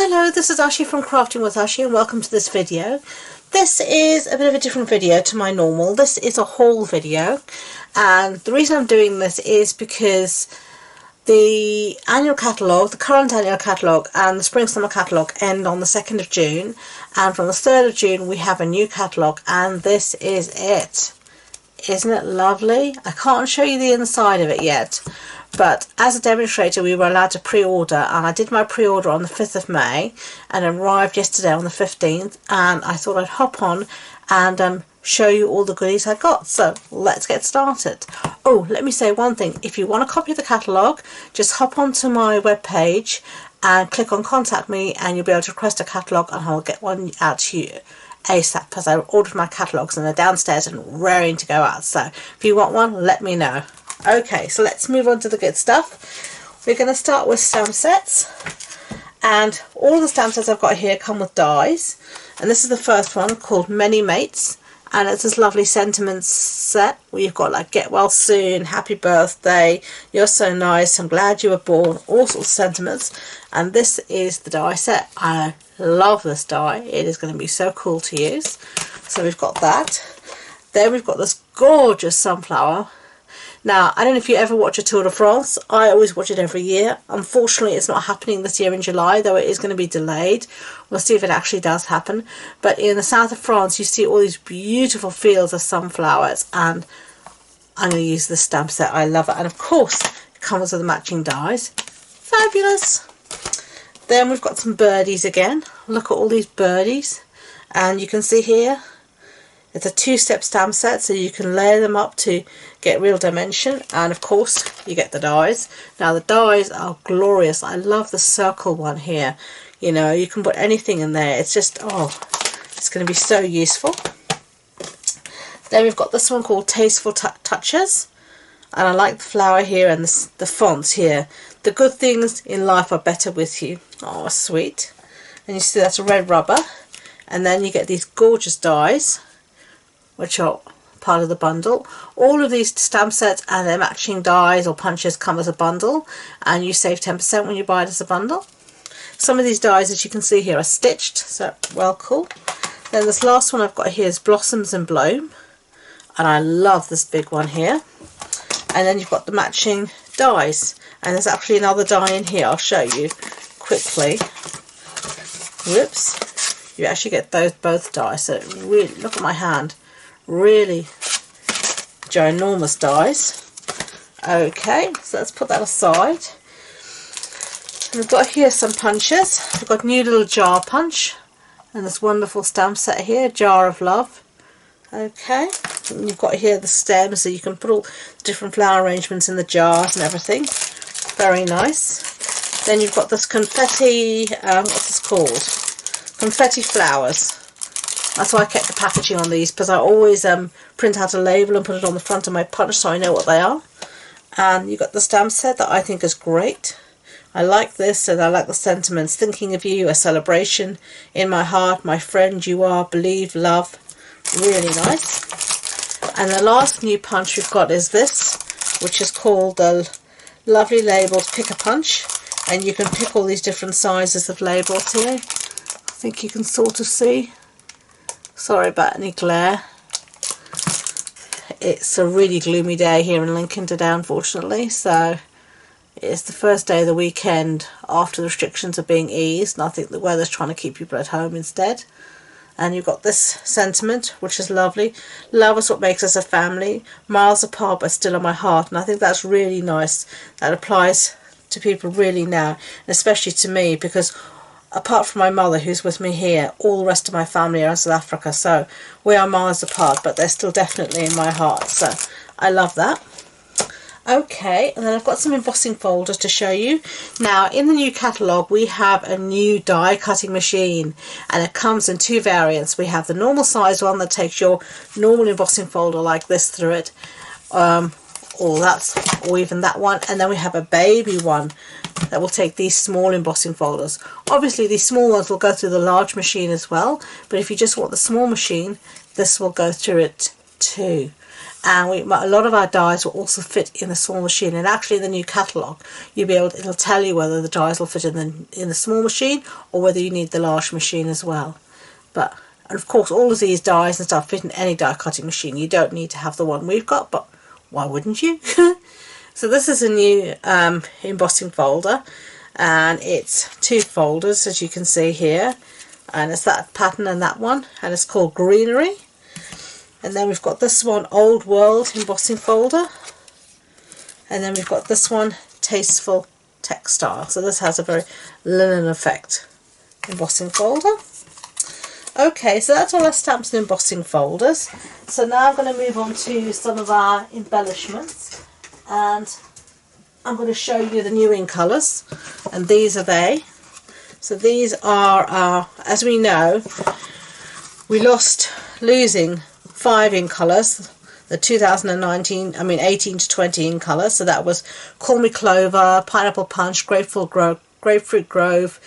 Hello, this is Ashi from Crafting with Ashi and welcome to this video. This is a bit of a different video to my normal. This is a haul video, and the reason I'm doing this is because the annual catalogue, the current annual catalogue and the spring summer catalogue end on the 2nd of June, and from the 3rd of June we have a new catalogue, and this is it. Isn't it lovely? I can't show you the inside of it yet, but as a demonstrator we were allowed to pre-order, and I did my pre-order on the 5th of May and arrived yesterday on the 15th, and I thought I'd hop on and show you all the goodies I got. So let's get started. Oh, let me say one thing. If you want a copy of the catalogue, just hop onto my webpage and click on contact me and you'll be able to request a catalogue, and I'll get one out to you ASAP, because I ordered my catalogues and they're downstairs and raring to go out. So if you want one, let me know. Okay, so let's move on to the good stuff. We're going to start with stamp sets, and all the stamp sets I've got here come with dies, and this is the first one called Many Mates, and it's this lovely sentiments set where you've got like get well soon, happy birthday, you're so nice, I'm glad you were born, all sorts of sentiments. And this is the die set. I love this die, it is going to be so cool to use. So we've got that. Then we've got this gorgeous sunflower. Now, I don't know if you ever watch a Tour de France. I always watch it every year. Unfortunately, it's not happening this year in July, though it is going to be delayed. We'll see if it actually does happen. But in the south of France, you see all these beautiful fields of sunflowers, and I'm going to use this stamp set. I love it. And of course, it comes with the matching dies. Fabulous! Then we've got some birdies again. Look at all these birdies. And you can see here, it's a two-step stamp set, so you can layer them up to get real dimension, and of course you get the dies. Now the dies are glorious. I love the circle one here. You know, you can put anything in there. It's just, oh, it's going to be so useful. Then we've got this one called Tasteful Touches, and I like the flower here and the fonts here. The good things in life are better with you. Oh, sweet. And you see that's a red rubber, and then you get these gorgeous dies, which are part of the bundle. All of these stamp sets and their matching dies or punches come as a bundle, and you save 10% when you buy it as a bundle. Some of these dies, as you can see here, are stitched, so well cool. Then this last one I've got here is Blossoms in Bloom, and I love this big one here. And then you've got the matching dies, and there's actually another die in here. I'll show you quickly. Whoops. You actually get those both dies, so really, look at my hand. Really ginormous dies. Okay, so let's put that aside. We've got here some punches. We've got a new little jar punch, and this wonderful stamp set here, Jar of Love. Okay, and you've got here the stems, so you can put all the different flower arrangements in the jars and everything. Very nice. Then you've got this confetti, what's this called? Confetti flowers. That's why I kept the packaging on these, because I always print out a label and put it on the front of my punch so I know what they are. And you've got the stamp set that I think is great. I like this, and I like the sentiments. Thinking of you, a celebration, in my heart, my friend you are, believe, love. Really nice. And the last new punch we've got is this, which is called the lovely labeled Pick a Punch. And you can pick all these different sizes of labels here. I think you can sort of see. Sorry about any glare. It's a really gloomy day here in Lincoln today, unfortunately, so it's the first day of the weekend after the restrictions are being eased, and I think the weather's trying to keep people at home instead. And you've got this sentiment, which is lovely. Love is what makes us a family. Miles apart but still in my heart. And I think that's really nice. That applies to people really now, and especially to me, because apart from my mother, who's with me here, all the rest of my family are in South Africa, so we are miles apart, but they're still definitely in my heart, so I love that. Okay, and then I've got some embossing folders to show you. Now, in the new catalogue, we have a new die cutting machine, and it comes in two variants. We have the normal size one that takes your normal embossing folder like this through it, or even that one, and then we have a baby one that will take these small embossing folders. Obviously these small ones will go through the large machine as well, but if you just want the small machine, this will go through it too. and a lot of our dies will also fit in the small machine. And actually in the new catalogue you'll be able to, it'll tell you whether the dies will fit in the small machine or whether you need the large machine as well. But and of course all of these dies and stuff fit in any die cutting machine. You don't need to have the one we've got, but why wouldn't you? So this is a new embossing folder, and it's 2 folders as you can see here, and it's that pattern and that one, and it's called Greenery. And then we've got this one, Old World embossing folder, and then we've got this one, Tasteful Textile. So this has a very linen effect embossing folder. Okay, so that's all our stamps and embossing folders. So now I'm going to move on to some of our embellishments, and I'm going to show you the new ink colours, and these are they. So these are, as we know, we losing 5 ink colours, the 18 to 20 ink colours. So that was Call Me Clover, Pineapple Punch, Grapefruit Grove,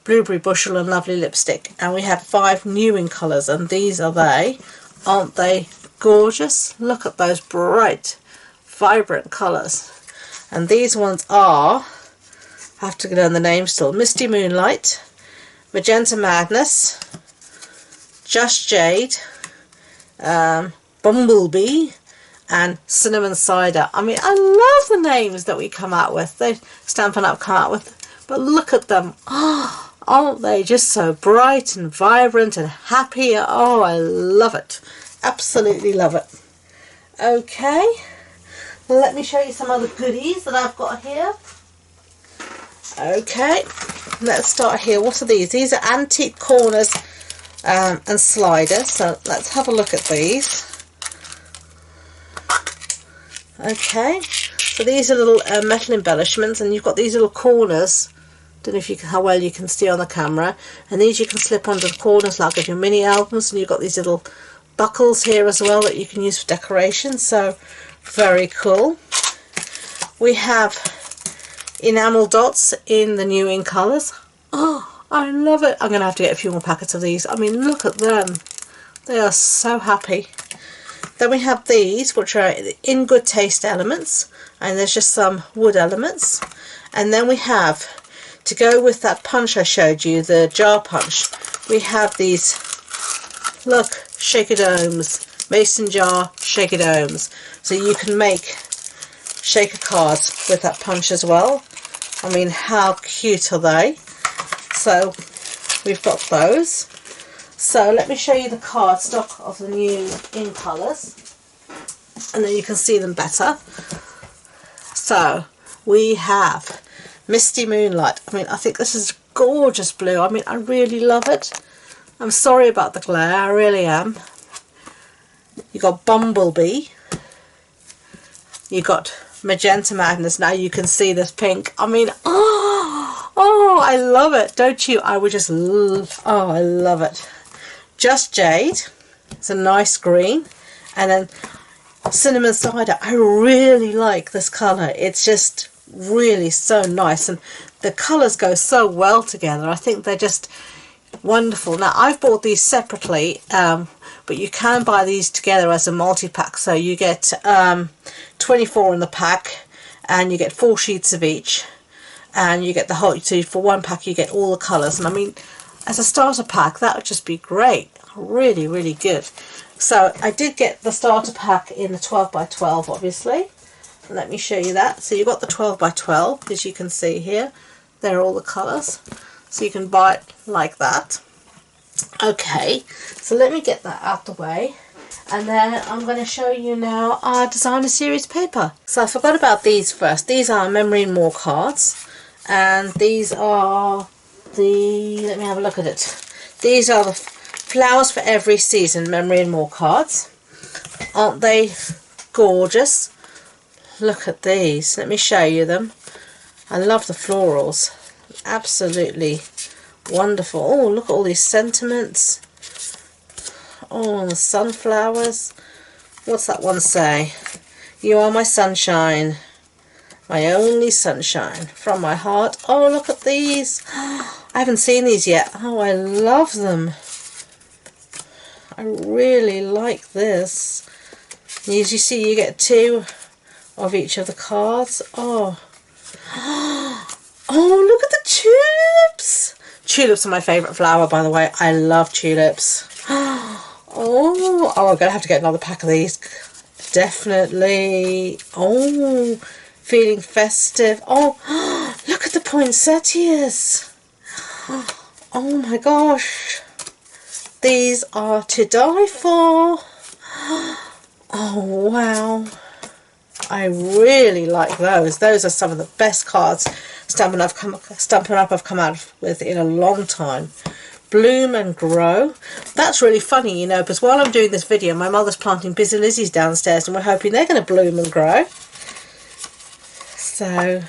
Blueberry Bushel and Lovely Lipstick. And we have 5 new ink colours, and these are they. Aren't they gorgeous? Look at those bright, vibrant colours. And these ones are, I have to learn the name still, Misty Moonlight, Magenta Madness, Just Jade, Bumblebee, and Cinnamon Cider. I mean, I love the names that we come out with. They Stampin' Up come out with, but look at them. Oh, aren't they just so bright and vibrant and happy? Oh, I love it. Absolutely love it. Okay, well, let me show you some other goodies that I've got here. Okay, let's start here. What are these? These are antique corners and sliders. So let's have a look at these. Okay, so these are little metal embellishments, and you've got these little corners. Don't know if you can, how well you can see on the camera. And these you can slip onto the corners like of your mini albums, and you've got these little buckles here as well that you can use for decoration. So very cool. We have enamel dots in the new ink colours. Oh, I love it. I'm going to have to get a few more packets of these. I mean, look at them. They are so happy. Then we have these, which are in good taste elements, and there's just some wood elements. And then we have, to go with that punch I showed you, the jar punch, we have these, look, shaker-domes, mason jar shaker-domes. So you can make shaker cards with that punch as well. I mean, how cute are they? So we've got those. So let me show you the cardstock of the new ink colours, and then you can see them better. So we have Misty Moonlight. I mean, I think this is gorgeous blue. I mean, I really love it. I'm sorry about the glare, I really am. You got Bumblebee. You got Magenta Madness. Now you can see this pink. I mean, oh, I love it, don't you? I would just, oh, I love it. Just Jade. It's a nice green. And then Cinnamon Cider. I really like this colour. It's just really so nice, and the colours go so well together. I think they're just wonderful. Now I've bought these separately, but you can buy these together as a multi-pack. So you get 24 in the pack, and you get 4 sheets of each, and you get the whole, so for one pack you get all the colours. And I mean, as a starter pack that would just be great. Really, really good. So I did get the starter pack in the 12 by 12 obviously. Let me show you that. So you've got the 12 by 12, as you can see here. There are all the colours. So you can buy it like that. Okay, so let me get that out the way. And then I'm going to show you now our designer series paper. So I forgot about these first. These are Memory and More cards. And these are the, let me have a look at it. These are the Flowers for Every Season Memory and More cards. Aren't they gorgeous? Look at these. Let me show you them. I love the florals. Absolutely wonderful. Oh, look at all these sentiments. Oh, and the sunflowers. What's that one say? You are my sunshine, my only sunshine, from my heart. Oh, look at these. I haven't seen these yet. Oh, I love them. I really like this. And as you see, you get 2 of each of the cards. Oh, oh, look at the tulips. Tulips are my favourite flower, by the way. I love tulips. Oh, I'm going to have to get another pack of these. Definitely. Oh, feeling festive. Oh, look at the poinsettias. Oh my gosh. These are to die for. Oh, wow. I really like those. Those are some of the best cards Stampin' Up! I've come out with in a long time. Bloom and grow. That's really funny, you know, because while I'm doing this video, my mother's planting busy lizzies downstairs and we're hoping they're going to bloom and grow. So,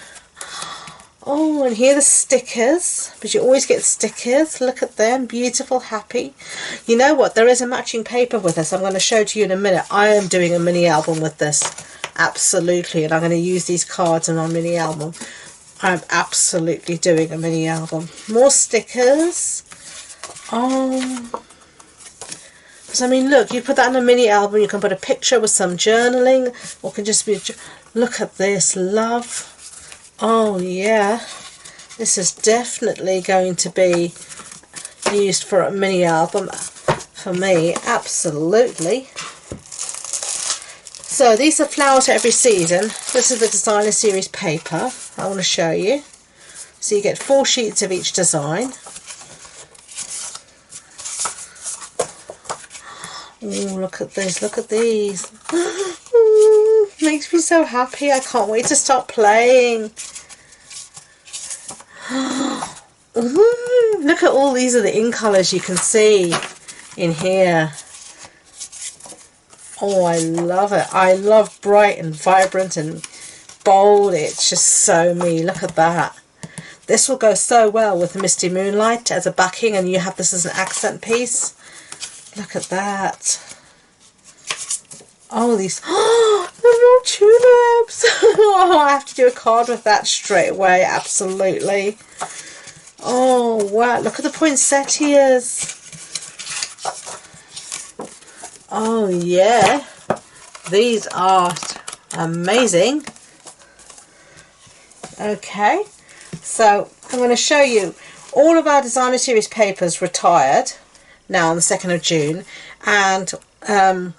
oh, and here are the stickers, but you always get stickers. Look at them, beautiful, happy. You know what, there is a matching paper with this. I'm going to show to you in a minute. I am doing a mini album with this, absolutely, and I'm going to use these cards in my mini album. I'm absolutely doing a mini album. More stickers. Oh, because I mean, look, you put that in a mini album, you can put a picture with some journaling, or it can just be, look at this, love. Oh yeah, this is definitely going to be used for a mini album for me, absolutely. So these are flowers for every season. This is the designer series paper I want to show you. So you get 4 sheets of each design. Oh, look at this, look at these. Makes me so happy. I can't wait to start playing. Look at all these are the ink colours you can see in here. Oh, I love it. I love bright and vibrant and bold. It's just so me. Look at that. This will go so well with Misty Moonlight as a backing, and you have this as an accent piece. Look at that. Oh, these. Oh, the more tulips. Oh, I have to do a card with that straight away. Absolutely. Oh, wow. Look at the poinsettias. Oh, yeah. These are amazing. Okay. So, I'm going to show you all of our designer series papers retired now on the 2nd of June, and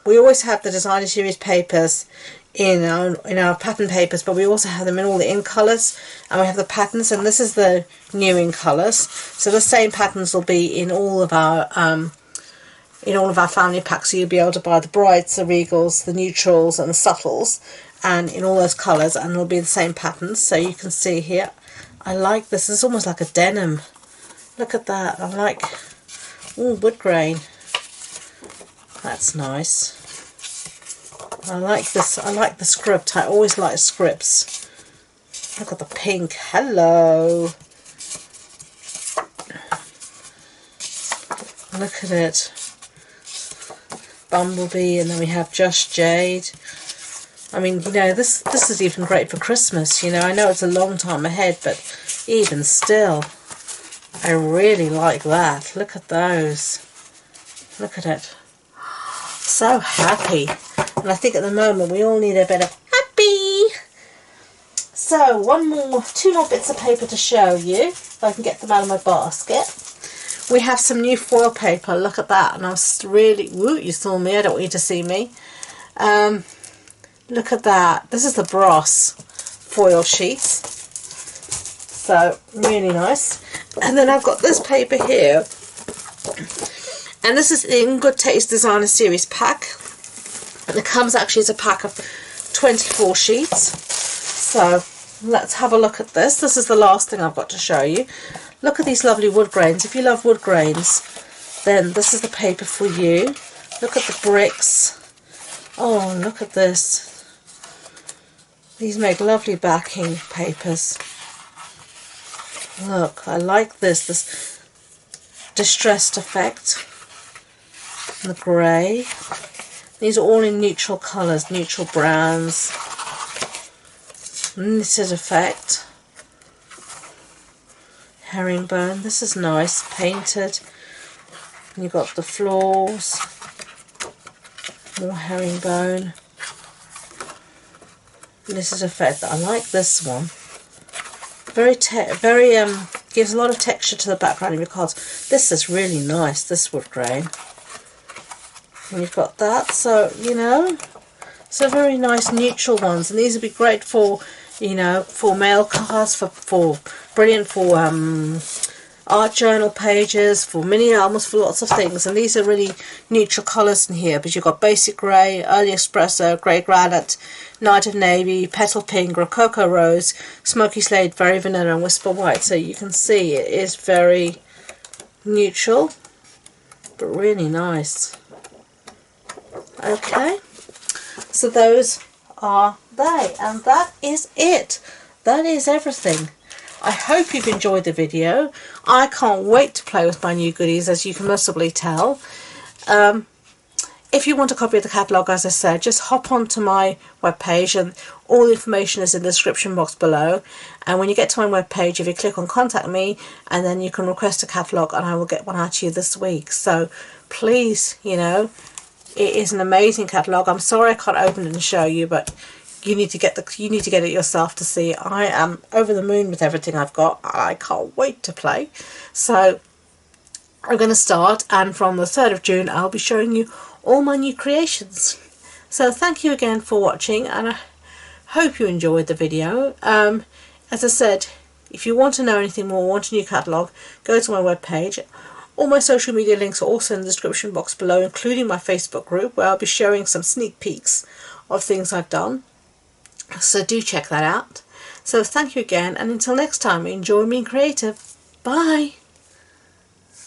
we always have the designer series papers in our pattern papers, but we also have them in all the ink colours, and we have the patterns, and this is the new ink colours. So the same patterns will be in all of our family packs, so you'll be able to buy the brights, the regals, the neutrals and the subtles, and in all those colours, and it'll be the same patterns. So you can see here, I like this. It's almost like a denim. Look at that. I like, ooh, wood grain. That's nice. I like this. I like the script. I always like scripts. Look at the pink. Hello. Look at it. Bumblebee, and then we have Just Jade. I mean, you know, this is even great for Christmas. You know, I know it's a long time ahead, but even still, I really like that. Look at those. Look at it. So happy. And I think at the moment we all need a bit of happy. So two more bits of paper to show you, if I can get them out of my basket. We have some new foil paper. Look at that. And I was really, woo, you saw me. I don't want you to see me. Look at that. This is the Bros foil sheets. So really nice. And then I've got this paper here. And this is the In Good Taste Designer Series pack. And it comes actually as a pack of 24 sheets. So let's have a look at this. This is the last thing I've got to show you. Look at these lovely wood grains. If you love wood grains, then this is the paper for you. Look at the bricks. Oh, look at this. These make lovely backing papers. Look, I like this distressed effect. The grey. These are all in neutral colours, neutral browns. Knitted effect. Herringbone. This is nice, painted. And you've got the floors. More herringbone. this is a feather. I like this one. Gives a lot of texture to the background of your cards. This is really nice, this wood grain. And you've got that, so, you know, so very nice neutral ones. And these would be great for, you know, for mail cards, brilliant for art journal pages, for mini albums, for lots of things. And these are really neutral colours in here, but you've got basic grey, early espresso, grey granite, night of navy, petal pink, rococo rose, smoky slate, very vanilla, and whisper white. So you can see it is very neutral, but really nice. Okay, so those are they, and that is it. That is everything. I hope you've enjoyed the video. I can't wait to play with my new goodies, as you can possibly tell. If you want a copy of the catalogue, as I said, just hop onto my webpage, and all the information is in the description box below. And when you get to my webpage, if you click on contact me, and then you can request a catalogue, and I will get one out to you this week. So please, you know, it is an amazing catalogue. I'm sorry I can't open it and show you, but you need to get it yourself to see. I am over the moon with everything I've got. I can't wait to play. So I'm going to start, and from the 3rd of June I'll be showing you all my new creations. So thank you again for watching, and I hope you enjoyed the video. As I said, if you want to know anything more, want a new catalogue, go to my webpage. All my social media links are also in the description box below, including my Facebook group, where I'll be showing some sneak peeks of things I've done. So do check that out. So thank you again, and until next time, enjoy being creative. Bye!